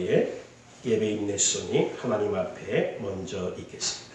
저의 예배 인내송이 하나님 앞에 먼저 읽겠습니다.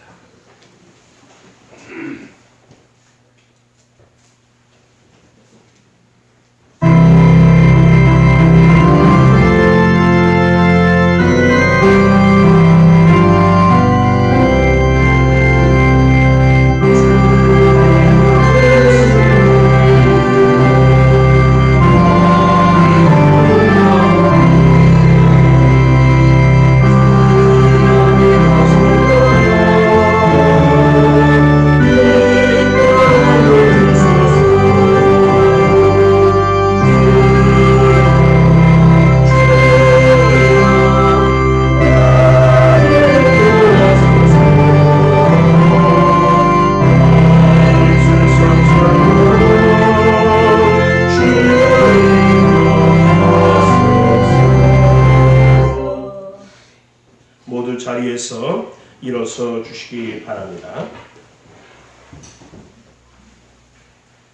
모두 자리에서 일어서 주시기 바랍니다.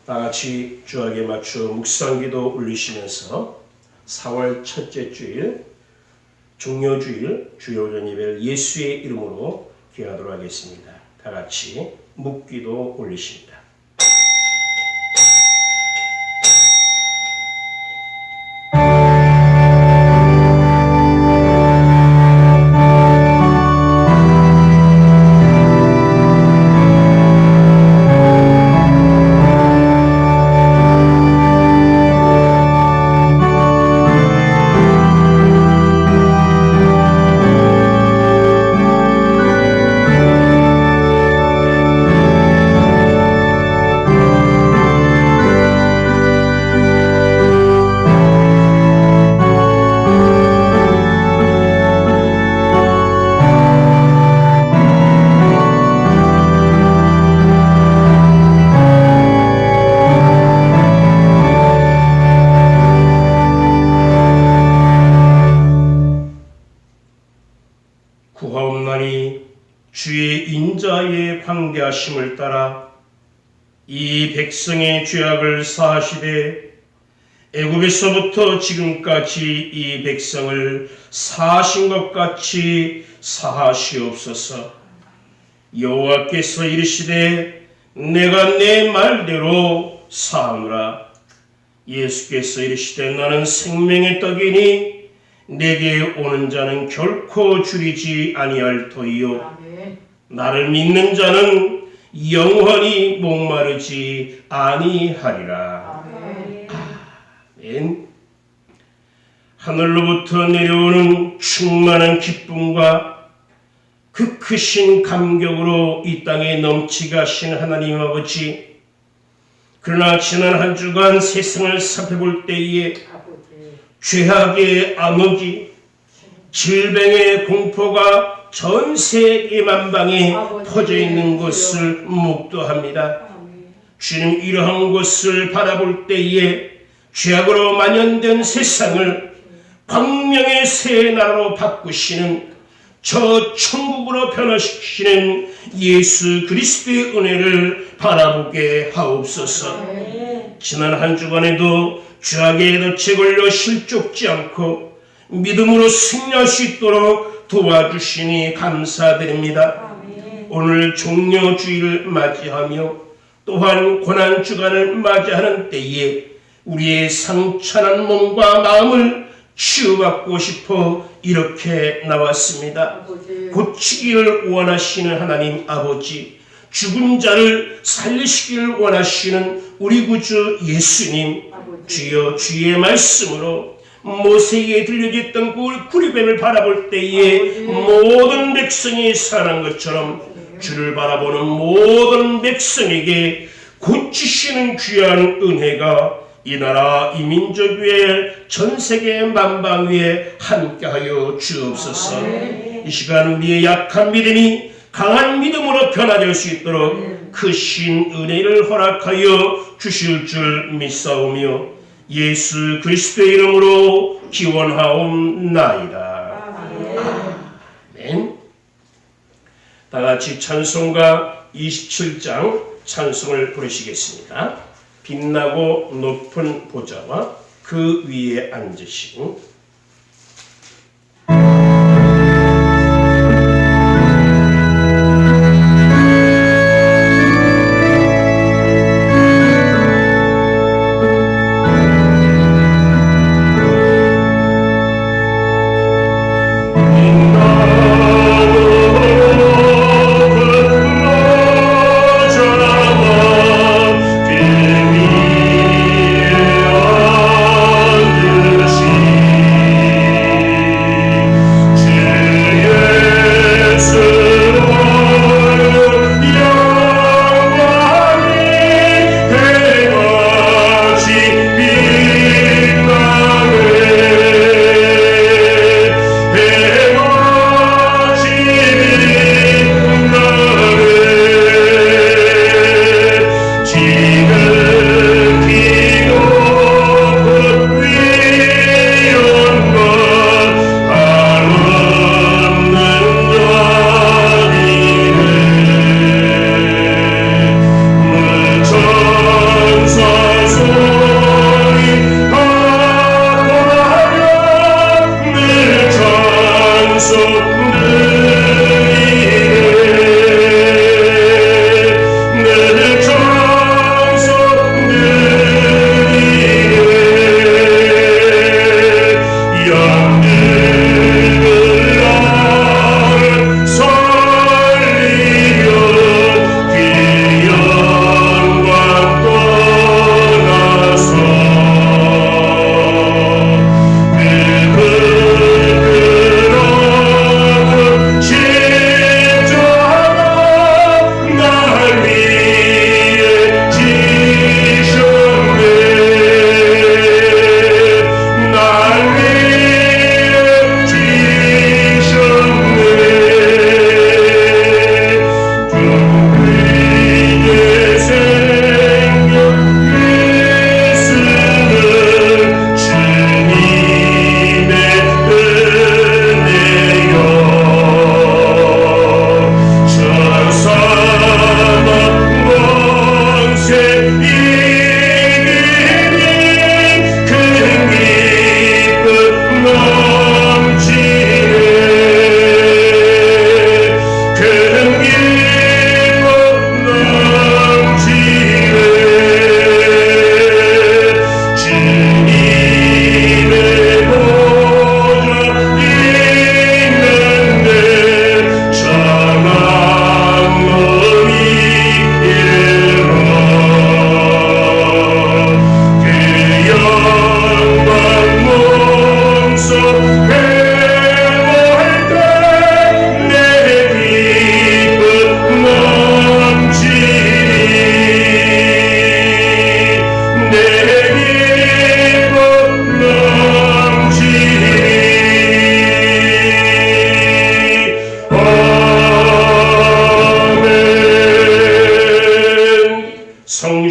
다같이 주에게 맞춰 묵상기도 올리시면서 4월 첫째 주일 종료주일 주요전 예배를 예수의 이름으로 기하도록 하겠습니다. 다같이 묵기도 올리십니다. 구하옵나니 주의 인자의 광대하심을 따라 이 백성의 죄악을 사하시되 애굽에서부터 지금까지 이 백성을 사하신 것 같이 사하시옵소서. 여호와께서 이르시되 내가 내 말대로 사하노라. 예수께서 이르시되 나는 생명의 떡이니 내게 오는 자는 결코 줄이지 아니할 터이요 나를 믿는 자는 영원히 목마르지 아니하리라. 아멘. 하늘로부터 내려오는 충만한 기쁨과 그 크신 감격으로 이 땅에 넘치게 하신 하나님 아버지, 그러나 지난 한 주간 세상을 살펴볼 때에 죄악의 암흑이, 질병의 공포가 전 세계 만방에 퍼져 있는 것을 목도합니다. 주님, 이러한 것을 바라볼 때에 죄악으로 만연된 세상을 광명의 새 나라로 바꾸시는, 저 천국으로 변화시키시는 예수 그리스도의 은혜를 바라보게 하옵소서. 지난 한 주간에도 죄악의 덫에 걸려 실족지 않고 믿음으로 승리할 수 있도록 도와주시니 감사드립니다. 오늘 종료주일을 맞이하며 또한 고난주간을 맞이하는 때에 우리의 상처난 몸과 마음을 치유받고 싶어 이렇게 나왔습니다. 고치기를 원하시는 하나님 아버지, 죽은 자를 살리시기를 원하시는 우리 구주 예수님, 주여 주의 말씀으로 모세에게 들려졌던 그 구리뱀을 바라볼 때에 모든 백성이 살아난 것처럼 주를 바라보는 모든 백성에게 고치시는 귀한 은혜가 이 나라 이 민족 위에 전 세계 만방 위에 함께하여 주옵소서. 이 시간 우리의 약한 믿음이 강한 믿음으로 변화될 수 있도록 크신 은혜를 허락하여 주실 줄 믿사오며 예수 그리스도의 이름으로 기원하옵나이다. 아멘. 다같이 찬송가 27장 찬송을 부르시겠습니다. 빛나고 높은 보좌와 그 위에 앉으신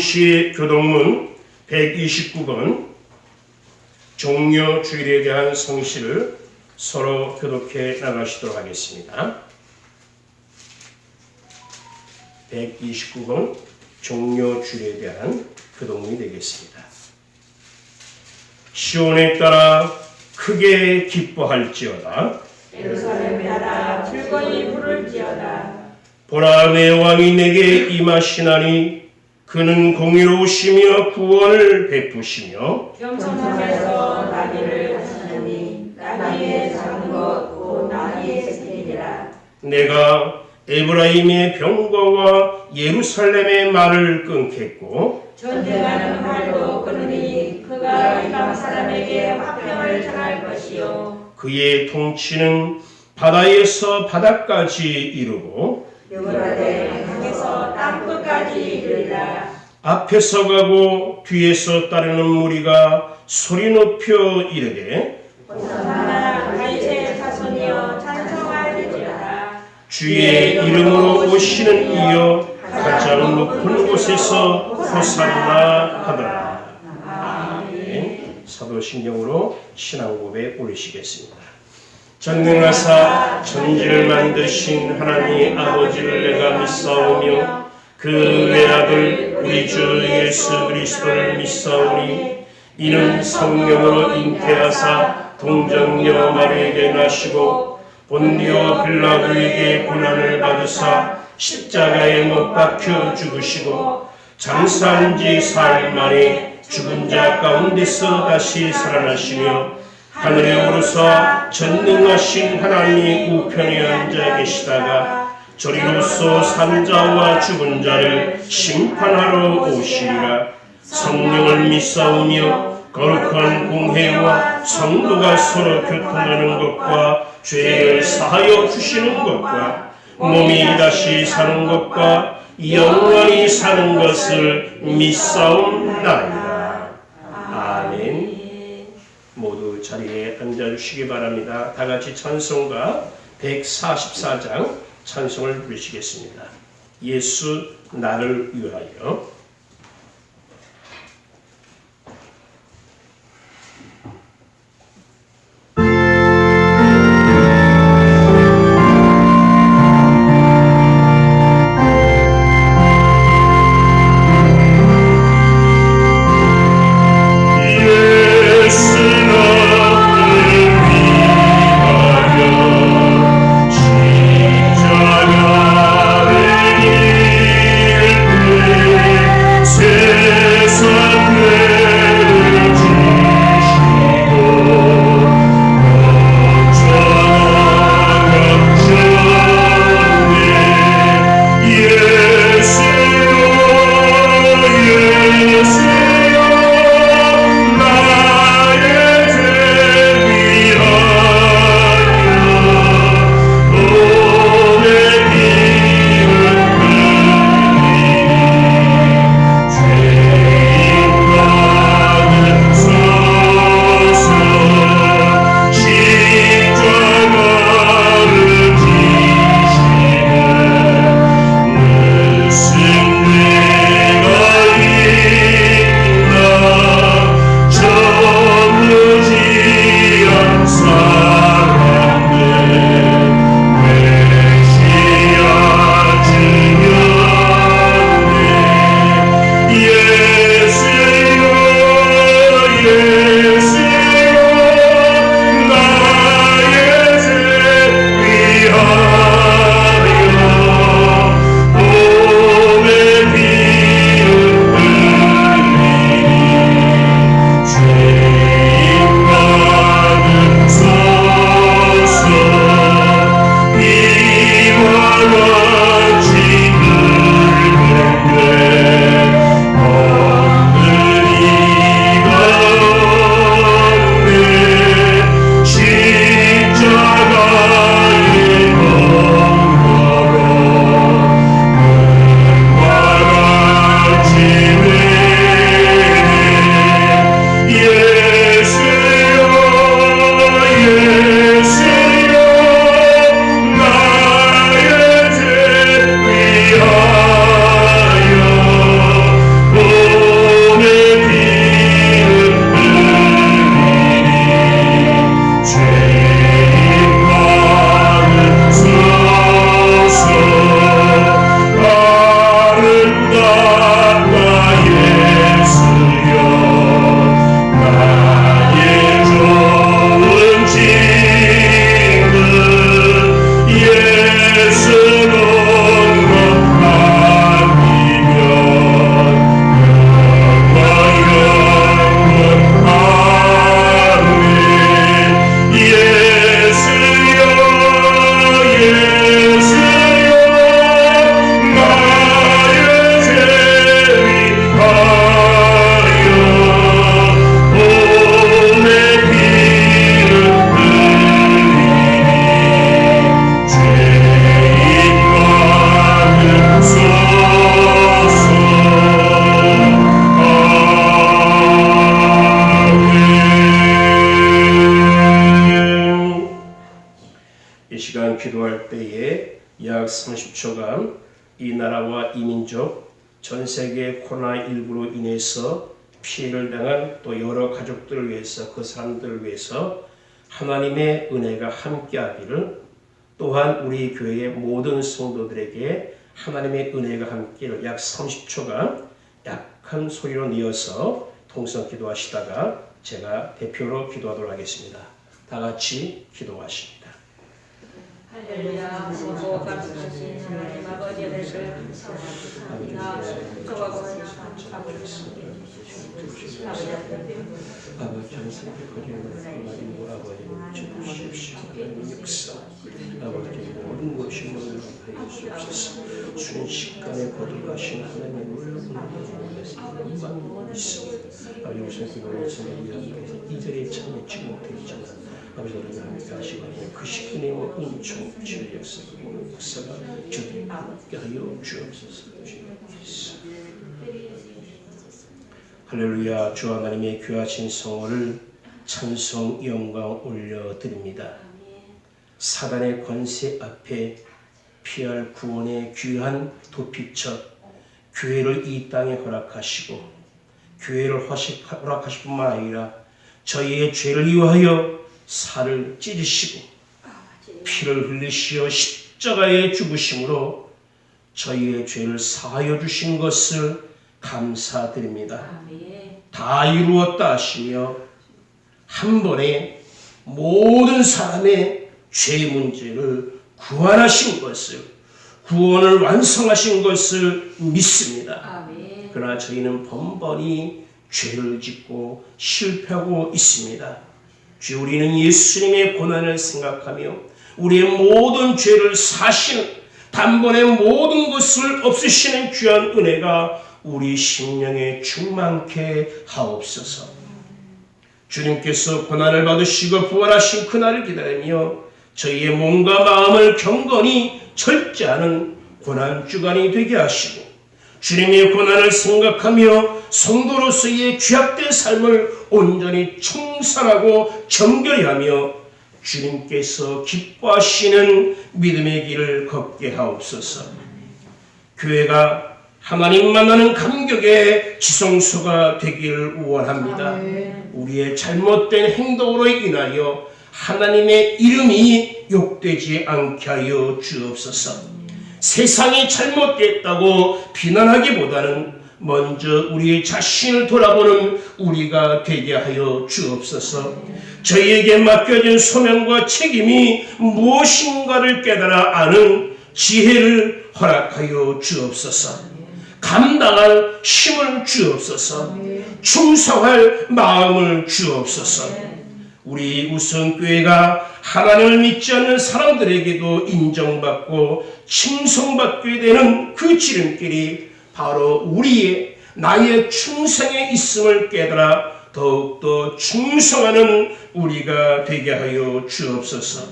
서울시 교동문 129번 종료 주일에 대한 성시를 서로 교독해 나가시도록 하겠습니다. 129번 종료 주일에 대한 교동문이 되겠습니다. 시온에 따라 크게 기뻐할지어다. 예루살렘에 따라 즐거이 부를지어다. 보라, 내 왕이 내게 임하시나니 그는 공의로우시며 구원을 베푸시며 겸손함에서 나귀를 하시니 나귀의 작은 것 곧 나귀의 새끼니라. 내가 에브라임의 병거와 예루살렘의 말을 끊겠고 전쟁하는 활도 끊으니 그가 이방 사람에게 화평을 전할 것이요 그의 통치는 바다에서 바다까지 이르고 유브라데 강에서 땅끝까지 이르리라. 앞에서 가고 뒤에서 따르는 무리가 소리 높여 이르되 호산나 다윗의 자손이여 찬송하리지어다. 주의 이름으로 오시는 이여 가장 높은 곳에서 호산나 하더라. 아멘. 사도신경으로 신앙고백 올리시겠습니다. 전능하사 천지를 만드신 하나님 아버지를 내가 믿사오며 그 외아들 우리 주 예수 그리스도를 믿사오니 이는 성령으로 잉태하사 동정녀 마리에게 나시고 본디오 빌라도에게 고난을 받으사 십자가에 못 박혀 죽으시고 장사한 지 사흘 만에 죽은 자 가운데서 다시 살아나시며 하늘에 오르사 전능하신 하나님 우편에 앉아 계시다가 저리로서 산자와 죽은 자를 심판하러 오시리라. 성령을 믿사오며 거룩한 공회와 성도가 서로 교통하는 것과 죄를 사하여 주시는 것과 몸이 다시 사는 것과 영원히 사는 것을 믿사옵나이다. 아멘. 모두 자리에 앉아주시기 바랍니다. 다 같이 찬송가 144장 찬송을 부르시겠습니다. 예수 나를 위하여. 십자가의 일 이 시간 기도할 때에 약 30초간 이 나라와 이 민족, 전 세계 코로나19로 인해서 피해를 당한 또 여러 가족들을 위해서 그 사람들을 위해서 하나님의 은혜가 함께하기를 또한 우리 교회의 모든 성도들에게 하나님의 은혜가 함께를 약 30초간 약한 소리로 내어서 통성 기도하시다가 제가 대표로 기도하도록 하겠습니다. 다 같이 기도하십니다. 할렐루야. 보고 감사하신 하나님 아버지의 대를 감사합니다. 저와 같이 아버지 전세계 거리는 하나님 아버지를 주십시오. 하나님 역사 아버지 모든 것이 하여 주옵소서. 순식간에 거듭하신 하나님의 놀라운 은혜를 있습니다. 아버지 우선 기도에서 이 자리에 참여치 못했지만 아버지 우리가 함께 하시고 그 시간에 은총 치유 역사 오늘 역사가 저들이 함께 하여 주옵소서. 할렐루야. 주 하나님의 귀하신 성호를 찬송 영광 올려드립니다. 사단의 권세 앞에 피할 구원의 귀한 도피처 교회를 이 땅에 허락하시고 교회를 허락하실 뿐만 아니라 저희의 죄를 위하여 살을 찢으시고 피를 흘리시어 십자가에 죽으심으로 저희의 죄를 사하여 주신 것을 감사드립니다. 다 이루었다 하시며 한 번에 모든 사람의 죄 문제를 구원하신 것을 구원을 완성하신 것을 믿습니다. 그러나 저희는 번번이 죄를 짓고 실패하고 있습니다. 주 우리는 예수님의 고난을 생각하며 우리의 모든 죄를 사시는 단번에 모든 것을 없으시는 귀한 은혜가 우리 심령에 충만케 하옵소서. 주님께서 고난을 받으시고 부활하신 그날을 기다리며 저희의 몸과 마음을 경건히 절제하는 고난주간이 되게 하시고 주님의 고난을 생각하며 성도로서의 죄악된 삶을 온전히 청산하고 정결히 하며 주님께서 기뻐하시는 믿음의 길을 걷게 하옵소서. 교회가 하나님 만나는 감격의 지성소가 되기를 원합니다. 우리의 잘못된 행동으로 인하여 하나님의 이름이 욕되지 않게 하여 주옵소서. 세상이 잘못됐다고 비난하기보다는 먼저 우리 자신을 돌아보는 우리가 되게 하여 주옵소서. 저희에게 맡겨진 소명과 책임이 무엇인가를 깨달아 아는 지혜를 허락하여 주옵소서. 감당할 힘을 주옵소서. 충성할 마음을 주옵소서. 우리 우선교회가 하나님을 믿지 않는 사람들에게도 인정받고 칭송받게 되는 그 지름길이 바로 우리의 나의 충성에 있음을 깨달아 더욱더 충성하는 우리가 되게 하여 주옵소서.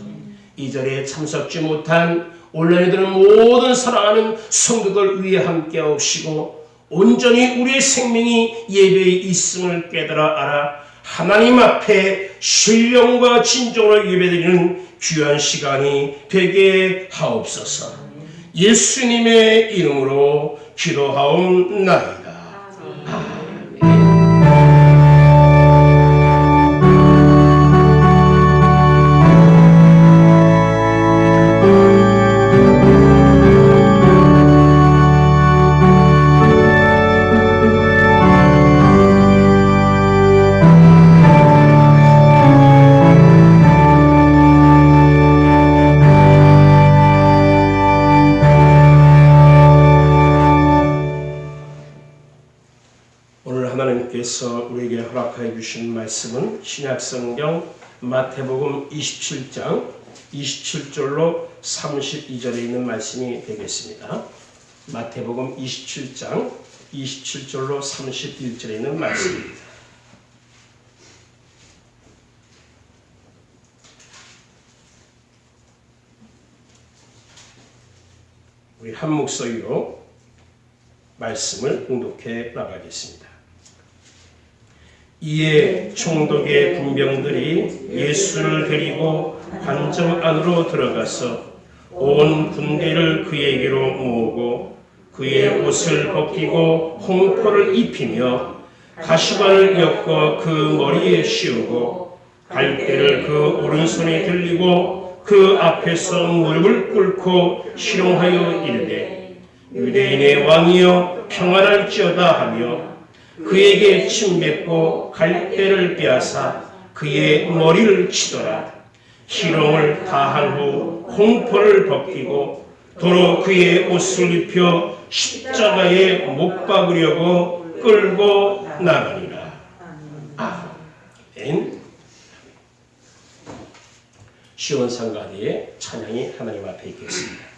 이 자리에 참석지 못한 온라인에 드는 모든 사랑하는 성도들 위해 함께 하옵시고 온전히 우리의 생명이 예배에 있음을 깨달아 알아 하나님 앞에 신령과 진정으로 예배드리는 귀한 시간이 되게 하옵소서. 예수님의 이름으로 기도하옵나이다. 하나님께서 우리에게 허락하여 주신 말씀은 신약성경 마태복음 27장 27절로 32절에 있는 말씀이 되겠습니다. 마태복음 27장 27절로 31절에 있는 말씀입니다. 우리 한 목소리로 말씀을 봉독해 나가겠습니다. 이에 총독의 군병들이 예수를 데리고 관점 안으로 들어가서 온 군대를 그에게로 모으고 그의 옷을 벗기고 홍포를 입히며 가시관을 엮어 그 머리에 씌우고 갈대를 그 오른손에 들리고 그 앞에서 무릎을 꿇고 희롱하여 이르되 유대인의 왕이여 평안할지어다 하며 그에게 침뱉고 갈대를 빼앗아 그의 머리를 치더라. 희롱을 다한 후 홍포를 벗기고 도로 그의 옷을 입혀 십자가에 못 박으려고 끌고 나가니라. 아멘. 시온상가리의 찬양이 하나님 앞에 있겠습니다.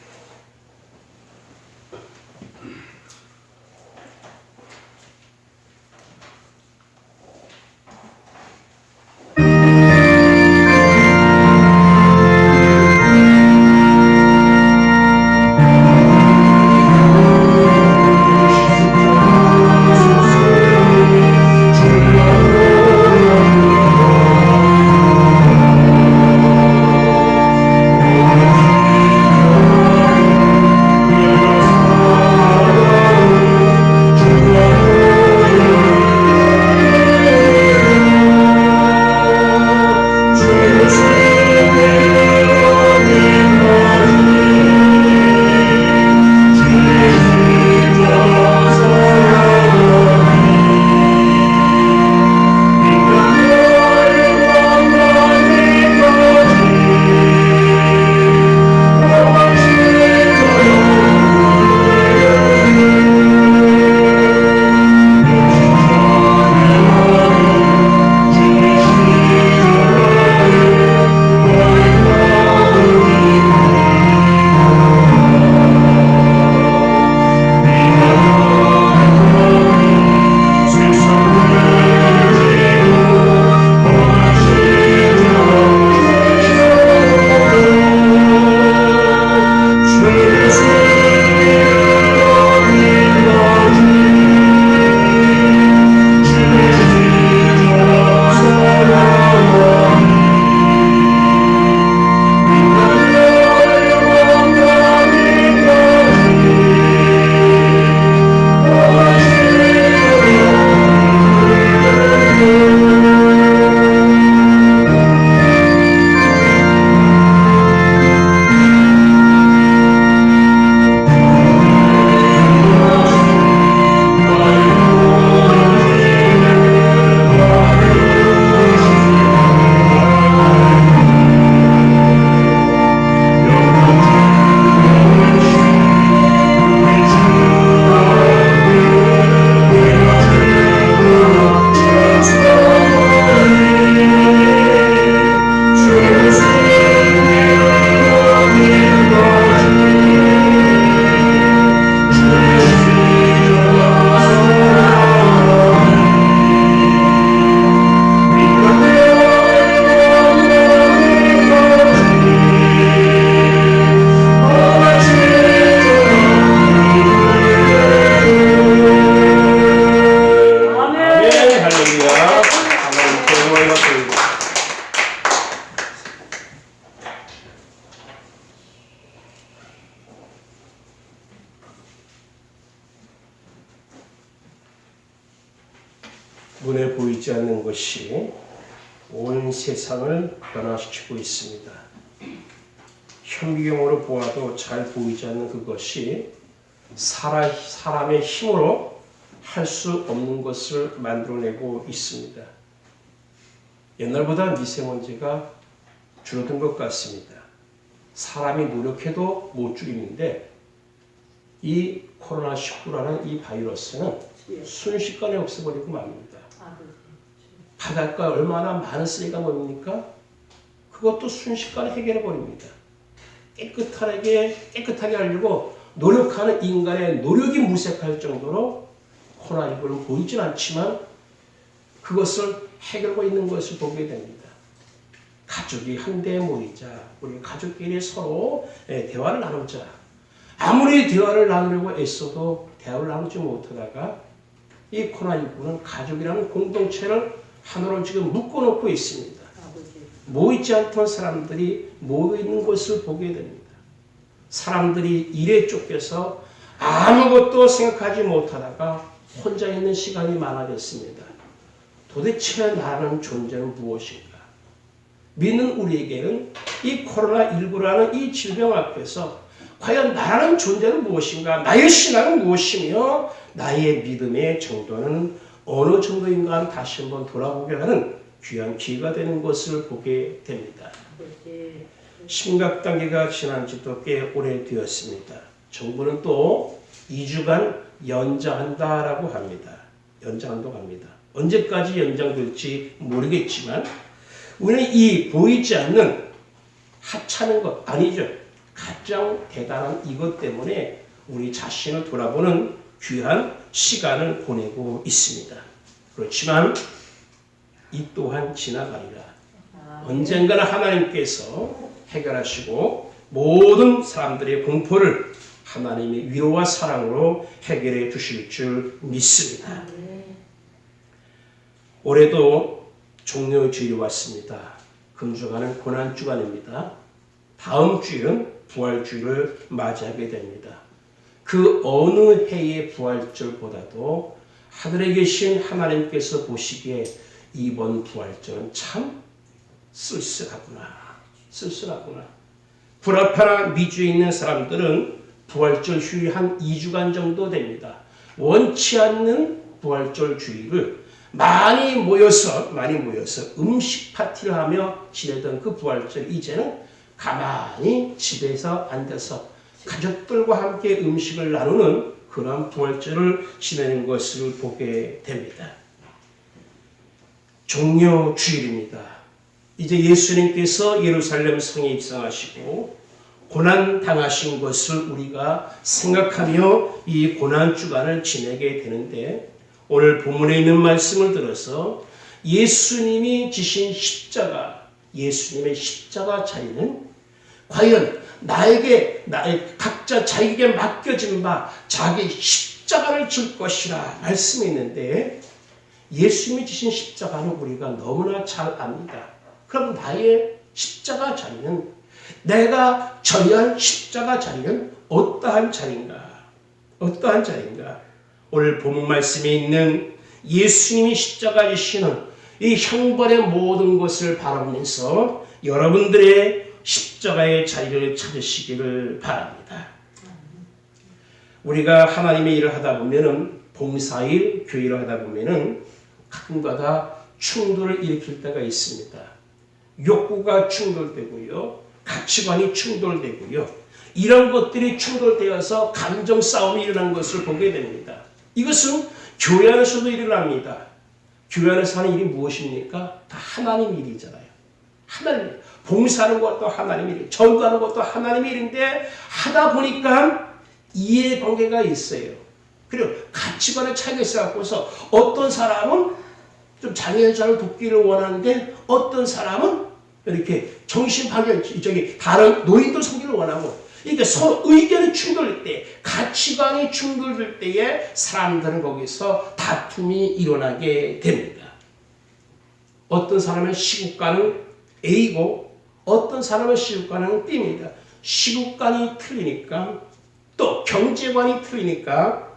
눈에 보이지 않는 것이 온 세상을 변화시키고 있습니다. 현미경으로 보아도 잘 보이지 않는 그것이 사람의 힘으로 할 수 없는 것을 만들어내고 있습니다. 옛날보다 미세먼지가 줄어든 것 같습니다. 사람이 노력해도 못 줄이는데 이 코로나19라는 이 바이러스는 순식간에 없애버리고 맙니다. 바닷가에 얼마나 많은 쓰레기가 모입니까? 그것도 순식간에 해결해버립니다. 깨끗하게 하려고 노력하는 인간의 노력이 무색할 정도로 코로나19는 보이진 않지만 그것을 해결하고 있는 것을 보게 됩니다. 가족이 한데 모이자. 우리 가족끼리 서로 대화를 나누자. 아무리 대화를 나누려고 애써도 대화를 나누지 못하다가 이 코로나19는 가족이라는 공동체를 하나로 지금 묶어놓고 있습니다. 모이지 않던 사람들이 모여있는 것을 보게 됩니다. 사람들이 일에 쫓겨서 아무것도 생각하지 못하다가 혼자 있는 시간이 많아졌습니다. 도대체 나라는 존재는 무엇인가? 믿는 우리에게는 이 코로나19라는 이 질병 앞에서 과연 나라는 존재는 무엇인가? 나의 신앙은 무엇이며 나의 믿음의 정도는 어느 정도인가 다시 한번 돌아보게 하는 귀한 기회가 되는 것을 보게 됩니다. 심각 단계가 지난 지도 꽤 오래되었습니다. 정부는 또 2주간 연장한다라고 합니다. 연장한다고 합니다. 언제까지 연장될지 모르겠지만 우리는 이 보이지 않는 하찮은 것 아니죠. 가장 대단한 이것 때문에 우리 자신을 돌아보는 귀한 시간을 보내고 있습니다. 그렇지만 이 또한 지나가리라. 언젠가는 하나님께서 해결하시고 모든 사람들의 공포를 하나님의 위로와 사랑으로 해결해 주실 줄 믿습니다. 올해도 종료주일이 왔습니다. 금주간은 고난주간입니다. 다음 주일은 부활주일을 맞이하게 됩니다. 그 어느 해의 부활절보다도 하늘에 계신 하나님께서 보시기에 이번 부활절은 참 쓸쓸하구나. 불합하나 미주에 있는 사람들은 부활절 휴일 한 2주간 정도 됩니다. 원치 않는 부활절 주일을 많이 모여서 음식 파티를 하며 지내던 그 부활절 이제는 가만히 집에서 앉아서 가족들과 함께 음식을 나누는 그런 부활절을 지내는 것을 보게 됩니다. 종료 주일입니다. 이제 예수님께서 예루살렘 성에 입성하시고 고난 당하신 것을 우리가 생각하며 이 고난 주간을 지내게 되는데 오늘 본문에 있는 말씀을 들어서 예수님이 지신 십자가, 예수님의 십자가 자리는 과연 나의 각자 자기에게 맡겨진 바 자기 십자가를 질 것이라 말씀이 있는데 예수님이 지신 십자가는 우리가 너무나 잘 압니다. 그럼 나의 십자가 자리는 내가 져야 할 십자가 자리는 어떠한 자리인가? 오늘 본문 말씀에 있는 예수님이 십자가 지시는 이 형벌의 모든 것을 바라보면서 여러분들의 십자가의 자리를 찾으시기를 바랍니다. 우리가 하나님의 일을 하다 보면은 봉사일, 교회를 하다 보면은 가끔가다 충돌을 일으킬 때가 있습니다. 욕구가 충돌되고요. 가치관이 충돌되고요. 이런 것들이 충돌되어서 감정 싸움이 일어난 것을 보게 됩니다. 이것은 교회 안에서도 일어납니다. 교회 안에서 하는 일이 무엇입니까? 다 하나님 일이잖아요. 하나님, 봉사하는 것도 하나님 일이에요. 전도하는 것도 하나님 일인데 하다 보니까 이해관계가 있어요. 그리고 가치관의 차이가 있어서 어떤 사람은 좀 장애인 자를 돕기를 원하는데 어떤 사람은 이렇게 정신파괴 다른 노인들 섬기를 원하고 그러니까 서로 의견이 충돌될 때 가치관이 충돌될 때에 사람들은 거기서 다툼이 일어나게 됩니다. 어떤 사람의 시국관은 A고 어떤 사람의 시국관은 B입니다. 시국관이 틀리니까 또 경제관이 틀리니까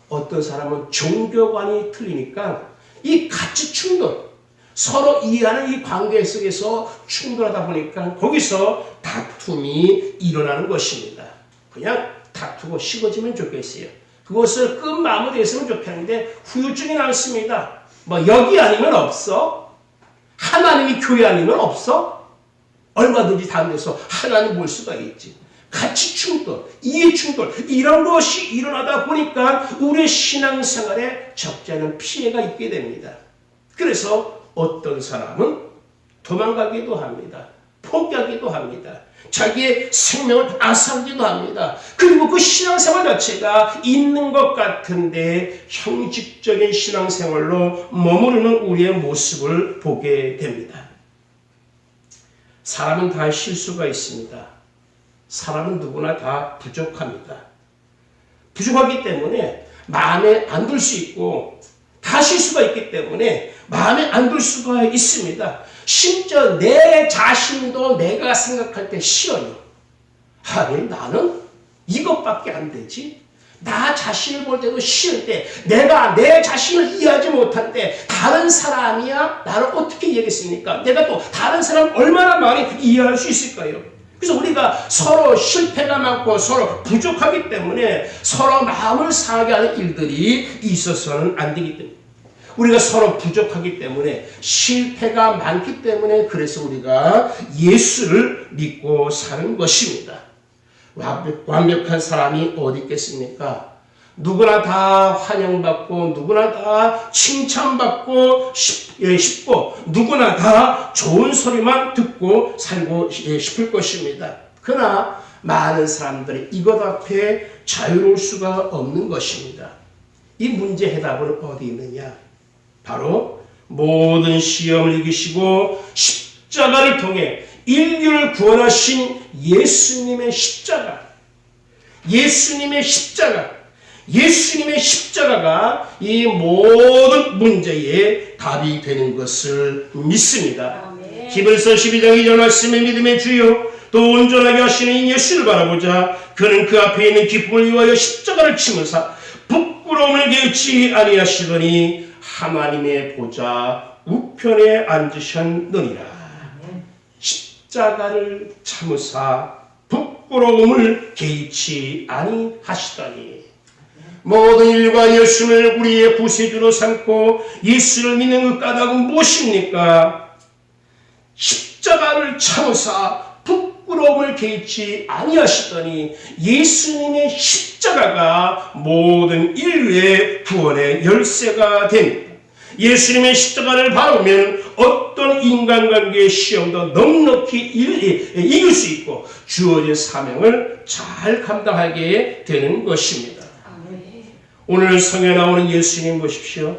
어떤 사람은 종교관이 틀리니까 이 가치 충돌 서로 이해하는 이 관계 속에서 충돌하다 보니까 거기서 다툼이 일어나는 것입니다. 그냥 다투고 식어지면 좋겠어요. 그것을 끝 마무리했으면 좋겠는데 후유증이 남습니다. 뭐 여기 아니면 없어? 하나님이 교회 아니면 없어? 얼마든지 다른 데서 하나님 볼 수가 있지. 가치 충돌, 이해 충돌 이런 것이 일어나다 보니까 우리의 신앙생활에 적지 않은 피해가 있게 됩니다. 그래서 어떤 사람은 도망가기도 합니다. 포기하기도 합니다. 자기의 생명을 앗아오기도 합니다. 그리고 그 신앙생활 자체가 있는 것 같은데 형식적인 신앙생활로 머무르는 우리의 모습을 보게 됩니다. 사람은 다 실수가 있습니다. 사람은 누구나 다 부족합니다. 부족하기 때문에 마음에 안 들 수 있고 다 실수가 있기 때문에 마음에 안 들 수가 있습니다. 심지어 내 자신도 내가 생각할 때 싫어요. 아니 나는 이것밖에 안 되지. 나 자신을 볼 때도 싫을 때, 내가 내 자신을 이해하지 못할 때 다른 사람이야 나를 어떻게 이해하겠습니까? 내가 또 다른 사람을 얼마나 많이 이해할 수 있을까요? 그래서 우리가 서로 실패가 많고 서로 부족하기 때문에 서로 마음을 상하게 하는 일들이 있어서는 안 되기 때문에, 우리가 서로 부족하기 때문에, 실패가 많기 때문에, 그래서 우리가 예수를 믿고 사는 것입니다. 완벽한 사람이 어디 있겠습니까? 누구나 다 환영받고 누구나 다 칭찬받고 싶고 누구나 다 좋은 소리만 듣고 살고 싶을 것입니다. 그러나 많은 사람들이 이것 앞에 자유로울 수가 없는 것입니다. 이 문제 해답은 어디 있느냐? 바로 모든 시험을 이기시고 십자가를 통해 인류를 구원하신 예수님의 십자가, 예수님의 십자가가 이 모든 문제의 답이 되는 것을 믿습니다. 히브리서 12장 2절 말씀에 믿음의 주요 또 온전하게 하시는 이 예수를 바라보자. 그는 그 앞에 있는 기쁨을 위하여 십자가를 치면서 부끄러움을 개의치 아니하시더니 하나님의 보좌 우편에 앉으셨느니라. 십자가를 참으사 부끄러움을 개의치 아니하시더니, 모든 일과 예수를 우리의 구세주로 삼고 예수를 믿는 그 까닭은 무엇입니까? 십자가를 참으사 부끄러움을 개의치 아니하시더니 예수님의 십자가가 모든 인류의 구원의 열쇠가 됩니다. 예수님의 십자가를 바르면 어떤 인간관계의 시험도 넉넉히 이길 수 있고 주어진 사명을 잘 감당하게 되는 것입니다. 오늘 성경에 나오는 예수님 보십시오.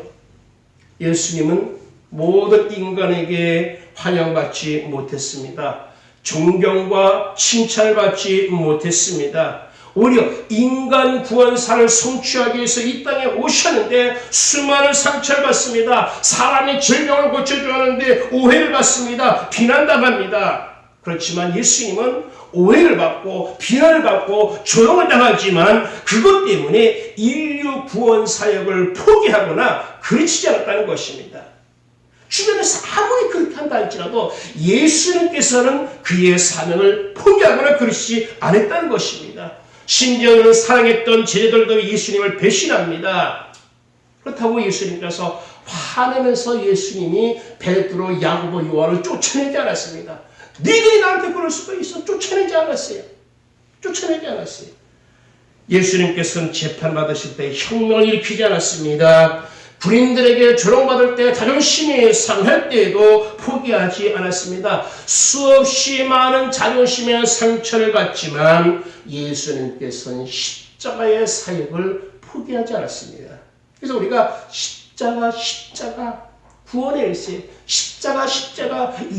예수님은 모든 인간에게 환영받지 못했습니다. 존경과 칭찬을 받지 못했습니다. 오히려 인간 구원사를 성취하기 위해서 이 땅에 오셨는데 수많은 상처를 받습니다. 사람의 질병을 고쳐줘야 하는데 오해를 받습니다. 비난당합니다. 그렇지만 예수님은 오해를 받고 비난을 받고 조롱을 당하지만 그것 때문에 인류 구원 사역을 포기하거나 그르치지 않았다는 것입니다. 주변에서 아무리 그렇게 한다 할지라도 예수님께서는 그의 사명을 포기하거나 그르치지 않았다는 것입니다. 심지어는 사랑했던 제자들도 예수님을 배신합니다. 그렇다고 예수님께서 화내면서 예수님이 베드로, 야고보, 요한을 쫓아내지 않았습니다. 너희들이 나한테 그럴 수도 있어. 쫓아내지 않았어요. 예수님께서는 재판받으실 때 혁명을 일으키지 않았습니다. 군인들에게 조롱받을 때, 자존심이 상할 때에도 포기하지 않았습니다. 수없이 많은 자존심의 상처를 받지만 예수님께서는 십자가의 사역을 포기하지 않았습니다. 그래서 우리가 십자가 구원의 일세, 십자가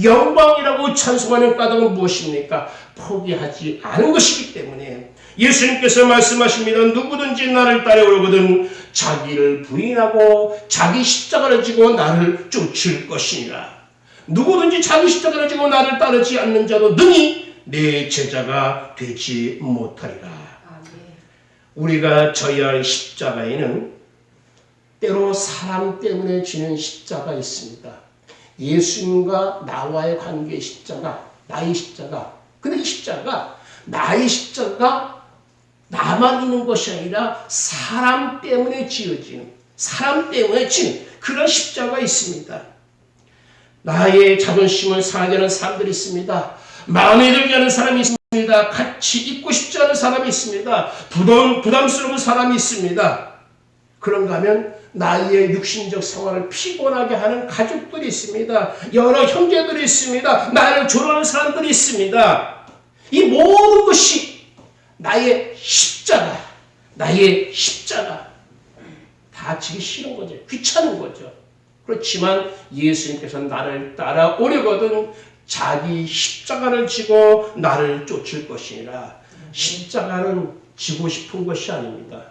영광이라고 찬송하는 까닭은 무엇입니까? 포기하지 않은 것이기 때문에 예수님께서 말씀하십니다. 누구든지 나를 따라오려거든 자기를 부인하고 자기 십자가를 지고 나를 쫓을 것이니라. 누구든지 자기 십자가를 지고 나를 따르지 않는 자도 능히 내 제자가 되지 못하리라. 우리가 져야 할 십자가에는 때로 사람 때문에 지는 십자가 있습니다. 예수님과 나와의 관계의 십자가, 나의 십자가. 근데 이 십자가, 나의 십자가 나만 있는 것이 아니라 사람 때문에 지어지는, 사람 때문에 지는 그런 십자가가 있습니다. 나의 자존심을 상하게 하는 사람들이 있습니다. 마음에 들게 하는 사람이 있습니다. 같이 있고 싶지 않은 사람이 있습니다. 부담스러운 사람이 있습니다. 그런가 하면 나의 육신적 생활을 피곤하게 하는 가족들이 있습니다. 여러 형제들이 있습니다. 나를 조롱하는 사람들이 있습니다. 이 모든 것이 나의 십자가 다 지기 싫은 거죠. 귀찮은 거죠. 그렇지만 예수님께서 나를 따라오려거든 자기 십자가를 지고 나를 쫓을 것이니라. 십자가는 지고 싶은 것이 아닙니다.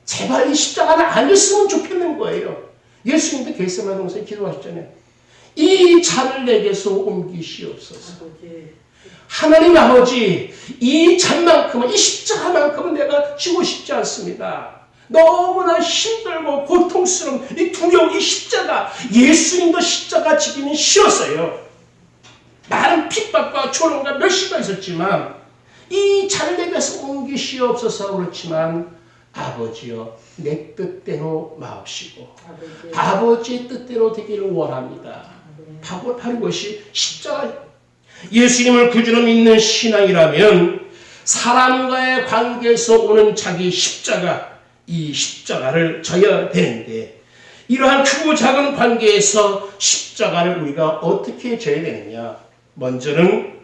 제발 이 십자가를 안 졌으면 좋겠는 거예요. 예수님도 겟세마네 동산에 기도하셨잖아요. 이 잔을 내게서 옮기시옵소서. 하나님 아버지, 이 잔만큼은, 이 십자가만큼은 내가 지고 싶지 않습니다. 너무나 힘들고 고통스러운 이 두려운 이 십자가, 예수님도 십자가 지기는 싫었어요. 많은 핍박과 조롱과 멸시가 있었지만 이 잔을 내게서 옮기시옵소서. 그렇지만 아버지여, 내 뜻대로 마옵시고 아버지의 뜻대로 되기를 원합니다. 바로 이것이 십자가, 예수님을 구주로 믿는 신앙이라면 사람과의 관계에서 오는 자기 십자가, 이 십자가를 져야 되는데, 이러한 크고 작은 관계에서 십자가를 우리가 어떻게 져야 되느냐? 먼저는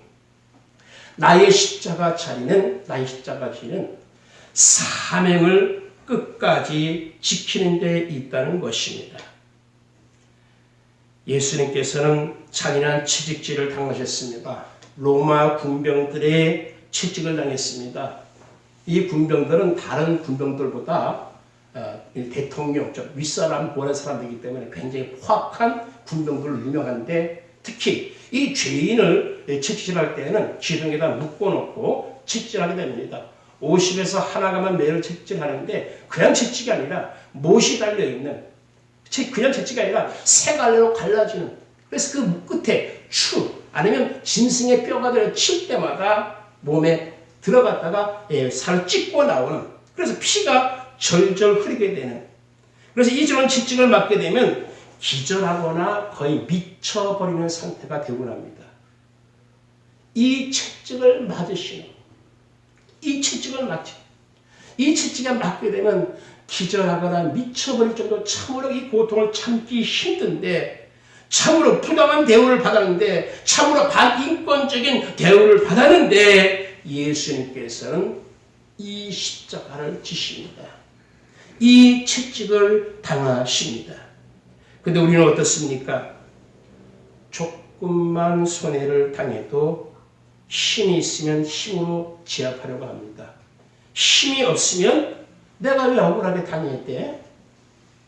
나의 십자가 자리는 사명을 끝까지 지키는 데 있다는 것입니다. 예수님께서는 잔인한 채찍질을 당하셨습니다. 로마 군병들의 채찍을 당했습니다. 이 군병들은 다른 군병들보다 대통령, 윗사람, 보는 사람들이기 때문에 굉장히 포악한 군병들로 유명한데, 특히 이 죄인을 채찍질할 때에는 기둥에다 묶어놓고 채찍질하게 됩니다. 50에서 하나가만 매를 채찍질하는데 그냥 채찍이 아니라 못이 달려있는, 그냥 채찍이 아니라 세 갈래로 갈라지는, 그래서 그 끝에 추 아니면 짐승의 뼈가 들어 칠 때마다 몸에 들어갔다가 살을 찢고 나오는, 그래서 피가 절절 흐르게 되는, 그래서 이런 채찍을 맞게 되면 기절하거나 거의 미쳐버리는 상태가 되고 납니다. 이 채찍을 맞으시는, 이 채찍을 맞게 되면 기절하거나 미쳐버릴 정도로 참으로 이 고통을 참기 힘든데, 참으로 부당한 대우를 받았는데, 참으로 반인권적인 대우를 받았는데, 예수님께서는 이 십자가를 지십니다. 이 채찍을 당하십니다. 근데 우리는 어떻습니까? 조금만 손해를 당해도 힘이 있으면 힘으로 제압하려고 합니다. 힘이 없으면 내가 왜 억울하게 당해야 돼?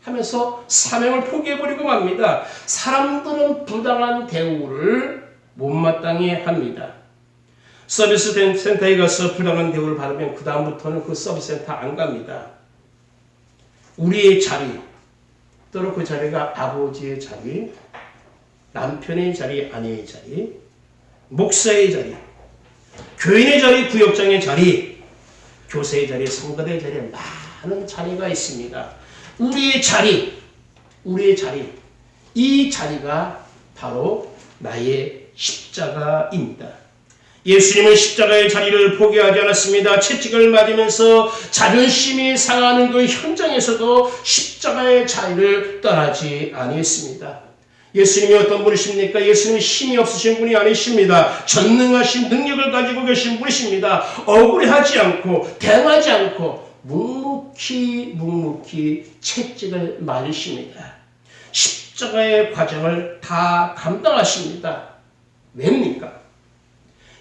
하면서 사명을 포기해버리고 맙니다. 사람들은 부당한 대우를 못마땅해 합니다. 서비스 센터에 가서 부당한 대우를 받으면 그 다음부터는 그 서비스 센터 안 갑니다. 우리의 자리, 또는 그 자리가 아버지의 자리, 남편의 자리, 아내의 자리, 목사의 자리, 교인의 자리, 구역장의 자리, 교사의 자리, 성가대의 자리에 많은 자리가 있습니다. 우리의 자리, 이 자리가 바로 나의 십자가입니다. 예수님은 십자가의 자리를 포기하지 않았습니다. 채찍을 맞으면서 자존심이 상하는 그 현장에서도 십자가의 자리를 떠나지 아니했습니다. 예수님이 어떤 분이십니까? 예수님은 힘이 없으신 분이 아니십니다. 전능하신 능력을 가지고 계신 분이십니다. 억울해하지 않고 대응하지 않고 묵묵히 채찍을 맞으십니다. 십자가의 과정을 다 감당하십니다. 왜입니까?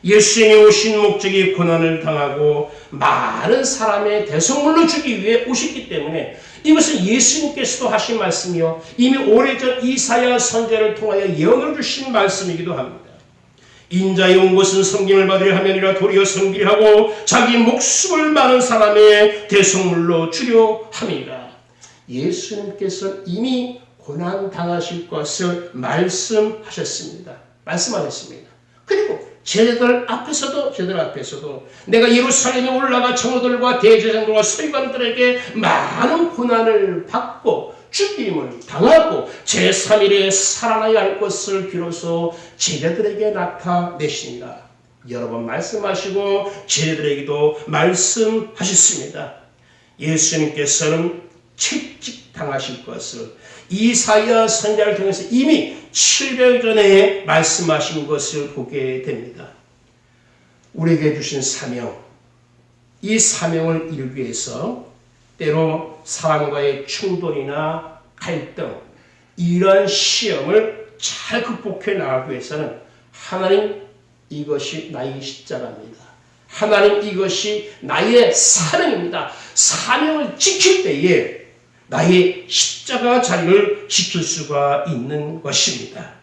예수님이 오신 목적이 고난을 당하고 많은 사람의 대성물로 주기 위해 오셨기 때문에, 이것은 예수님께서도 하신 말씀이요, 이미 오래전 이사야 선지자를 통하여 예언을 주신 말씀이기도 합니다. 인자의 온 것은 섬김을 받으려 함이니라. 도리어 섬기려 하고 자기 목숨을 많은 사람의 대성물로 주려 함이라. 예수님께서 이미 고난 당하실 것을 말씀하셨습니다. 그리고 제자들 앞에서도 내가 예루살렘에 올라가 장로들과 대제사장들과 서기관들에게 많은 고난을 받고 죽임을 당하고 제3일에 살아나야 할 것을 비로소 제자들에게 나타내십니다. 여러 번 말씀하시고 제자들에게도 말씀하셨습니다. 예수님께서는 채찍 당하실 것을 이사야 선지자를 통해서 이미 700여 전에 말씀하신 것을 보게 됩니다. 우리에게 주신 사명, 이 사명을 이루기 위해서 때로 사람과의 충돌이나 갈등, 이러한 시험을 잘 극복해 나가기 위해서는 하나님, 이것이 나의 십자가입니다. 하나님, 이것이 나의 사명입니다. 사명을 지킬 때에 나의 십자가 자리를 지킬 수가 있는 것입니다.